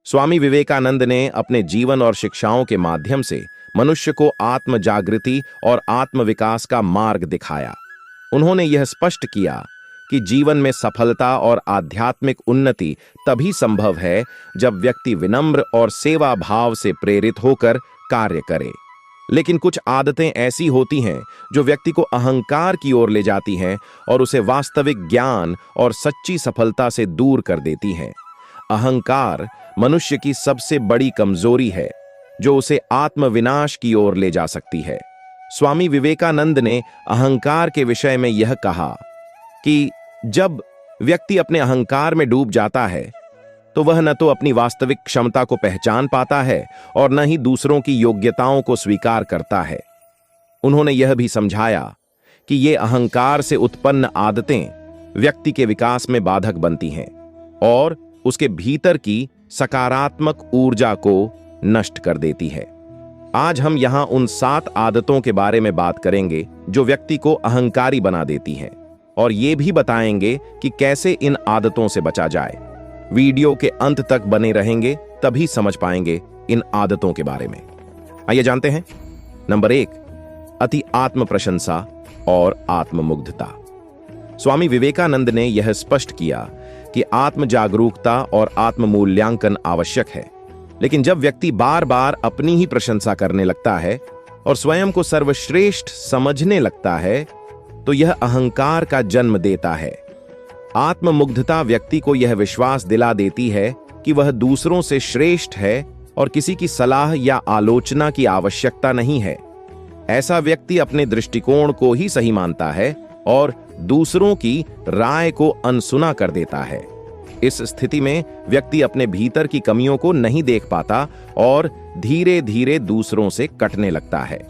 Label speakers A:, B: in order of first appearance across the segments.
A: स्वामी विवेकानंद ने अपने जीवन और शिक्षाओं के माध्यम से मनुष्य को आत्म जागृति और आत्म विकास का मार्ग दिखाया। उन्होंने यह स्पष्ट किया कि जीवन में सफलता और आध्यात्मिक उन्नति तभी संभव है जब व्यक्ति विनम्र और सेवा भाव से प्रेरित होकर कार्य करे। लेकिन कुछ आदतें ऐसी होती हैं जो व्यक्ति को अहंकार की ओर ले जाती हैं और उसे वास्तविक ज्ञान और सच्ची सफलता से दूर कर देती हैं। अहंकार मनुष्य की सबसे बड़ी कमजोरी है जो उसे आत्मविनाश की ओर ले जा सकती है। स्वामी विवेकानंद ने अहंकार के विषय में यह कहा कि जब व्यक्ति अपने अहंकार में डूब जाता है तो वह न तो अपनी वास्तविक क्षमता को पहचान पाता है और न ही दूसरों की योग्यताओं को स्वीकार करता है। उन्होंने यह भी समझाया कि ये अहंकार से उत्पन्न आदतें व्यक्ति के विकास में बाधक बनती हैं और उसके भीतर की सकारात्मक ऊर्जा को नष्ट कर देती है। आज हम यहां उन 7 आदतों के बारे में बात करेंगे जो व्यक्ति को अहंकारी बना देती हैं और ये भी बताएंगे कि कैसे इन आदतों से बचा जाए। वीडियो के अंत तक बने रहेंगे तभी समझ पाएंगे इन आदतों के बारे में। आइए जानते हैं। नंबर 1, अति आत्म प्रशंसा और आत्ममुग्धता। स्वामी विवेकानंद ने यह स्पष्ट किया कि आत्म जागरूकता और आत्म मूल्यांकन आवश्यक है, लेकिन जब व्यक्ति बार बार अपनी ही प्रशंसा करने लगता है और स्वयं को सर्वश्रेष्ठ समझने लगता है तो यह अहंकार का जन्म देता है। आत्ममुग्धता व्यक्ति को यह विश्वास दिला देती है कि वह दूसरों से श्रेष्ठ है और किसी की सलाह या आलोचना की आवश्यकता नहीं है। ऐसा व्यक्ति अपने दृष्टिकोण को ही सही मानता है और दूसरों की राय को अनसुना कर देता है। इस स्थिति में व्यक्ति अपने भीतर की कमियों को नहीं देख पाता और धीरे धीरे दूसरों से कटने लगता है।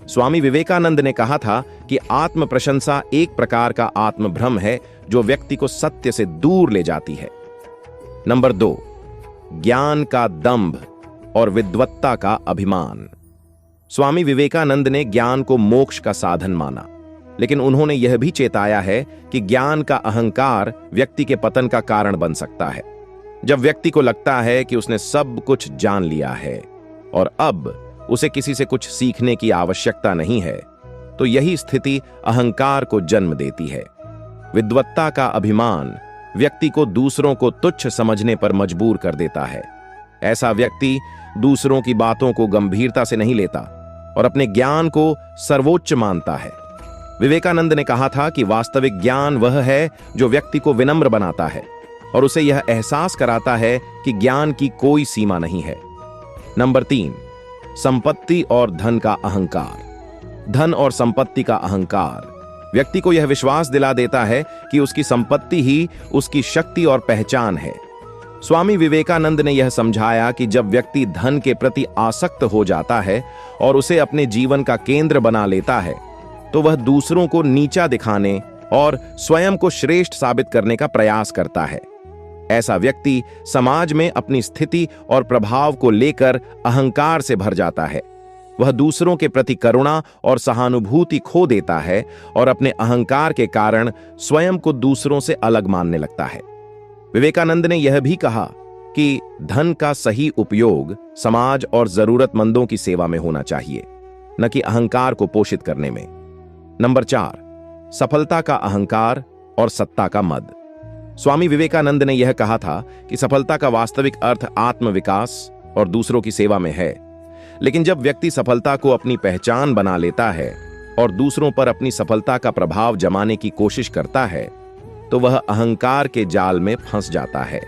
A: स्वामी विवेकानंद ने कहा था कि आत्म प्रशंसा एक प्रकार का आत्मभ्रम है जो व्यक्ति को सत्य से दूर ले जाती है। नंबर 2, ज्ञान का दंभ और विद्वत्ता का अभिमान। स्वामी विवेकानंद ने ज्ञान को मोक्ष का साधन माना, लेकिन उन्होंने यह भी चेताया है कि ज्ञान का अहंकार व्यक्ति के पतन का कारण बन सकता है। जब व्यक्ति को लगता है कि उसने सब कुछ जान लिया है और अब उसे किसी से कुछ सीखने की आवश्यकता नहीं है, तो यही स्थिति अहंकार को जन्म देती है। विद्वत्ता का अभिमान व्यक्ति को दूसरों को तुच्छ समझने पर मजबूर कर देता है। ऐसा व्यक्ति दूसरों की बातों को गंभीरता से नहीं लेता और अपने ज्ञान को सर्वोच्च मानता है। विवेकानंद ने कहा था कि वास्तविक ज्ञान वह है जो व्यक्ति को विनम्र बनाता है और उसे यह एहसास कराता है कि ज्ञान की कोई सीमा नहीं है। नंबर 3, संपत्ति और धन का अहंकार। धन और संपत्ति का अहंकार व्यक्ति को यह विश्वास दिला देता है कि उसकी संपत्ति ही उसकी शक्ति और पहचान है। स्वामी विवेकानंद ने यह समझाया कि जब व्यक्ति धन के प्रति आसक्त हो जाता है और उसे अपने जीवन का केंद्र बना लेता है तो वह दूसरों को नीचा दिखाने और स्वयं को श्रेष्ठ साबित करने का प्रयास करता है। ऐसा व्यक्ति समाज में अपनी स्थिति और प्रभाव को लेकर अहंकार से भर जाता है। वह दूसरों के प्रति करुणा और सहानुभूति खो देता है और अपने अहंकार के कारण स्वयं को दूसरों से अलग मानने लगता है। विवेकानंद ने यह भी कहा कि धन का सही उपयोग समाज और जरूरतमंदों की सेवा में होना चाहिए, न कि अहंकार को पोषित करने में। नंबर 4, सफलता का अहंकार और सत्ता का मद। स्वामी विवेकानंद ने यह कहा था कि सफलता का वास्तविक अर्थ आत्मविकास और दूसरों की सेवा में है, लेकिन जब व्यक्ति सफलता को अपनी पहचान बना लेता है और दूसरों पर अपनी सफलता का प्रभाव जमाने की कोशिश करता है तो वह अहंकार के जाल में फंस जाता है।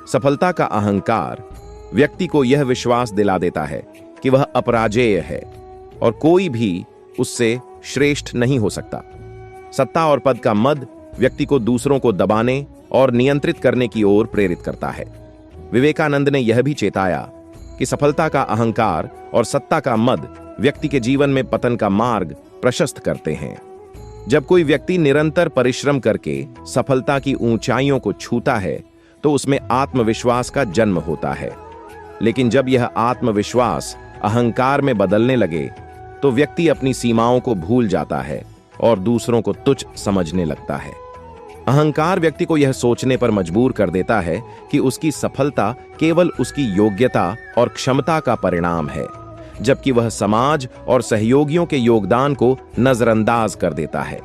A: सफलता का अहंकार व्यक्ति को यह विश्वास दिला देता है कि वह अपराजेय है और कोई भी उससे श्रेष्ठ नहीं हो सकता। सत्ता और पद का मद व्यक्ति को दूसरों को दबाने और नियंत्रित करने की ओर प्रेरित करता है। विवेकानंद ने यह भी चेताया कि सफलता का अहंकार और सत्ता का मद व्यक्ति के जीवन में पतन का मार्ग प्रशस्त करते हैं। जब कोई व्यक्ति निरंतर परिश्रम करके सफलता की ऊंचाइयों को छूता है तो उसमें आत्मविश्वास का जन्म होता है, लेकिन जब यह आत्मविश्वास अहंकार में बदलने लगे तो व्यक्ति अपनी सीमाओं को भूल जाता है और दूसरों को तुच्छ समझने लगता है। अहंकार व्यक्ति को यह सोचने पर मजबूर कर देता है कि उसकी सफलता केवल उसकी योग्यता और क्षमता का परिणाम है, जबकि वह समाज और सहयोगियों के योगदान को नजरअंदाज कर देता है।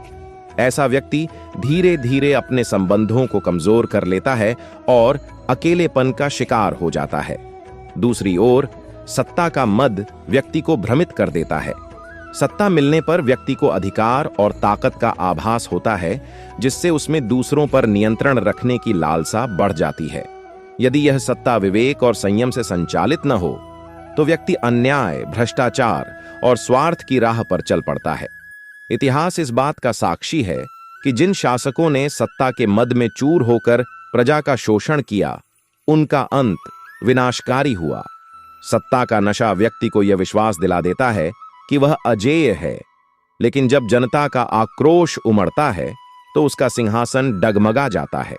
A: ऐसा व्यक्ति धीरे धीरे अपने संबंधों को कमजोर कर लेता है और अकेलेपन का शिकार हो जाता है। दूसरी ओर सत्ता का मद व्यक्ति को भ्रमित कर देता है। सत्ता मिलने पर व्यक्ति को अधिकार और ताकत का आभास होता है, जिससे उसमें दूसरों पर नियंत्रण रखने की लालसा बढ़ जाती है। यदि यह सत्ता विवेक और संयम से संचालित न हो तो व्यक्ति अन्याय, भ्रष्टाचार और स्वार्थ की राह पर चल पड़ता है। इतिहास इस बात का साक्षी है कि जिन शासकों ने सत्ता के मद में चूर होकर प्रजा का शोषण किया, उनका अंत विनाशकारी हुआ। सत्ता का नशा व्यक्ति को यह विश्वास दिला देता है कि वह अजेय है, लेकिन जब जनता का आक्रोश उमड़ता है तो उसका सिंहासन डगमगा जाता है।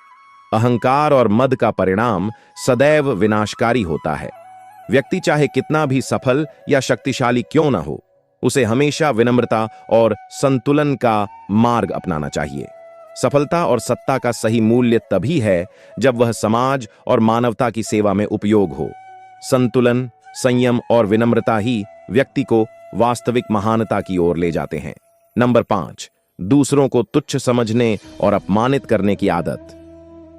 A: अहंकार और मद का परिणाम सदैव विनाशकारी होता है। व्यक्ति चाहे कितना भी सफल या शक्तिशाली क्यों न हो, उसे हमेशा विनम्रता और संतुलन का मार्ग अपनाना चाहिए। सफलता और सत्ता का सही मूल्य तभी है जब वह समाज और मानवता की सेवा में उपयोग हो। संतुलन, संयम और विनम्रता ही व्यक्ति को वास्तविक महानता की ओर ले जाते हैं। नंबर 5, दूसरों को तुच्छ समझने और अपमानित करने की आदत।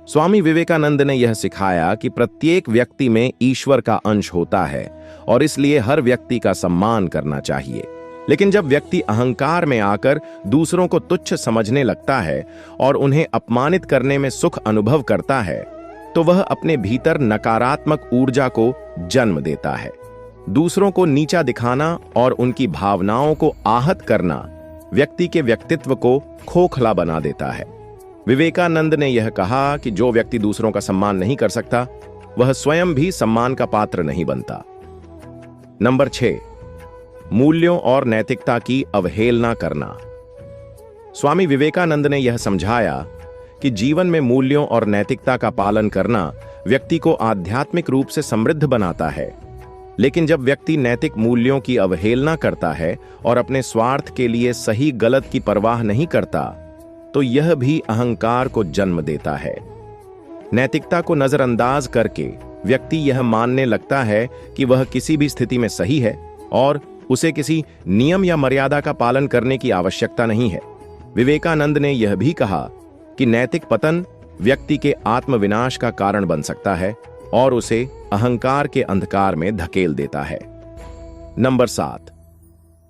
A: स्वामी विवेकानंद ने यह सिखाया कि प्रत्येक व्यक्ति में ईश्वर का अंश होता है और इसलिए हर व्यक्ति का सम्मान करना चाहिए। लेकिन जब व्यक्ति अहंकार में आकर दूसरों को तुच्छ समझने लगता है और उन्हें अपमानित करने में सुख अनुभव करता है, तो वह अपने भीतर नकारात्मक ऊर्जा को जन्म देता है। दूसरों को नीचा दिखाना और उनकी भावनाओं को आहत करना व्यक्ति के व्यक्तित्व को खोखला बना देता है। विवेकानंद ने यह कहा कि जो व्यक्ति दूसरों का सम्मान नहीं कर सकता, वह स्वयं भी सम्मान का पात्र नहीं बनता। नंबर 6, मूल्यों और नैतिकता की अवहेलना करना। स्वामी विवेकानंद ने यह समझाया कि जीवन में मूल्यों और नैतिकता का पालन करना व्यक्ति को आध्यात्मिक रूप से समृद्ध बनाता है। लेकिन जब व्यक्ति नैतिक मूल्यों की अवहेलना करता है और अपने स्वार्थ के लिए सही गलत की परवाह नहीं करता, तो यह भी अहंकार को जन्म देता है। नैतिकता को नजरअंदाज करके व्यक्ति यह मानने लगता है कि वह किसी भी स्थिति में सही है और उसे किसी नियम या मर्यादा का पालन करने की आवश्यकता नहीं है। विवेकानंद ने यह भी कहा कि नैतिक पतन व्यक्ति के आत्मविनाश का कारण बन सकता है और उसे अहंकार के अंधकार में धकेल देता है। नंबर 7,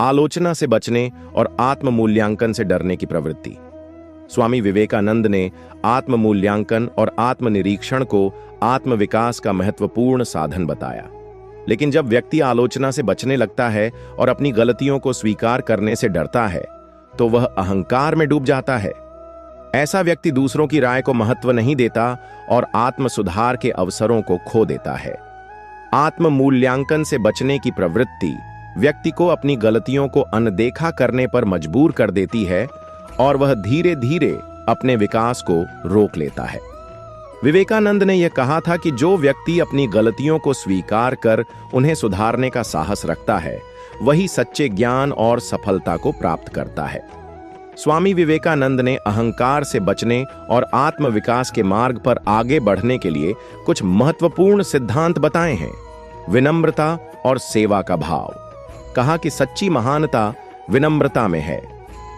A: आलोचना से बचने और आत्म मूल्यांकन से डरने की प्रवृत्ति। स्वामी विवेकानंद ने आत्म मूल्यांकन और आत्मनिरीक्षण को आत्मविकास का महत्वपूर्ण साधन बताया। लेकिन जब व्यक्ति आलोचना से बचने लगता है और अपनी गलतियों को स्वीकार करने से डरता है, तो वह अहंकार में डूब जाता है। ऐसा व्यक्ति दूसरों की राय को महत्व नहीं देता और आत्म सुधार के अवसरों को खो देता है। आत्म मूल्यांकन से बचने की प्रवृत्ति व्यक्ति को अपनी गलतियों को अनदेखा करने पर मजबूर कर देती है और वह धीरे धीरे अपने विकास को रोक लेता है। विवेकानंद ने यह कहा था कि जो व्यक्ति अपनी गलतियों को स्वीकार कर उन्हें सुधारने का साहस रखता है, वही सच्चे ज्ञान और सफलता को प्राप्त करता है। स्वामी विवेकानंद ने अहंकार से बचने और आत्मविकास के मार्ग पर आगे बढ़ने के लिए कुछ महत्वपूर्ण सिद्धांत बताए हैं। विनम्रता और सेवा का भाव। कहा कि सच्ची महानता विनम्रता में है।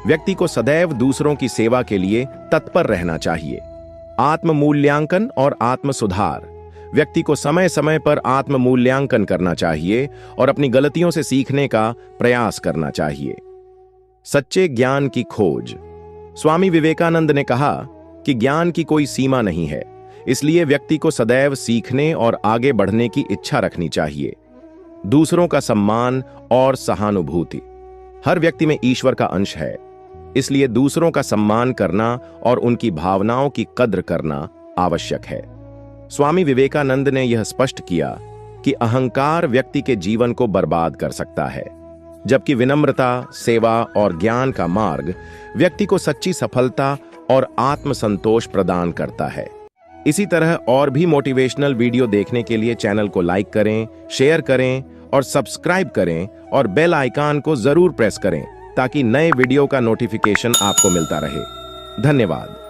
A: व्यक्ति को सदैव दूसरों की सेवा के लिए तत्पर रहना चाहिए। आत्म मूल्यांकन और आत्म सुधार। व्यक्ति को समय समय पर आत्म मूल्यांकन करना चाहिए और अपनी गलतियों से सीखने का प्रयास करना चाहिए। सच्चे ज्ञान की खोज। स्वामी विवेकानंद ने कहा कि ज्ञान की कोई सीमा नहीं है, इसलिए व्यक्ति को सदैव सीखने और आगे बढ़ने की इच्छा रखनी चाहिए। दूसरों का सम्मान और सहानुभूति। हर व्यक्ति में ईश्वर का अंश है, इसलिए दूसरों का सम्मान करना और उनकी भावनाओं की कद्र करना आवश्यक है। स्वामी विवेकानंद ने यह स्पष्ट किया कि अहंकार व्यक्ति के जीवन को बर्बाद कर सकता है, जबकि विनम्रता, सेवा और ज्ञान का मार्ग व्यक्ति को सच्ची सफलता और आत्मसंतोष प्रदान करता है। इसी तरह और भी मोटिवेशनल वीडियो देखने के लिए चैनल को लाइक करें, शेयर करें और सब्सक्राइब करें और बेल आइकन को जरूर प्रेस करें ताकि नए वीडियो का नोटिफिकेशन आपको मिलता रहे। धन्यवाद।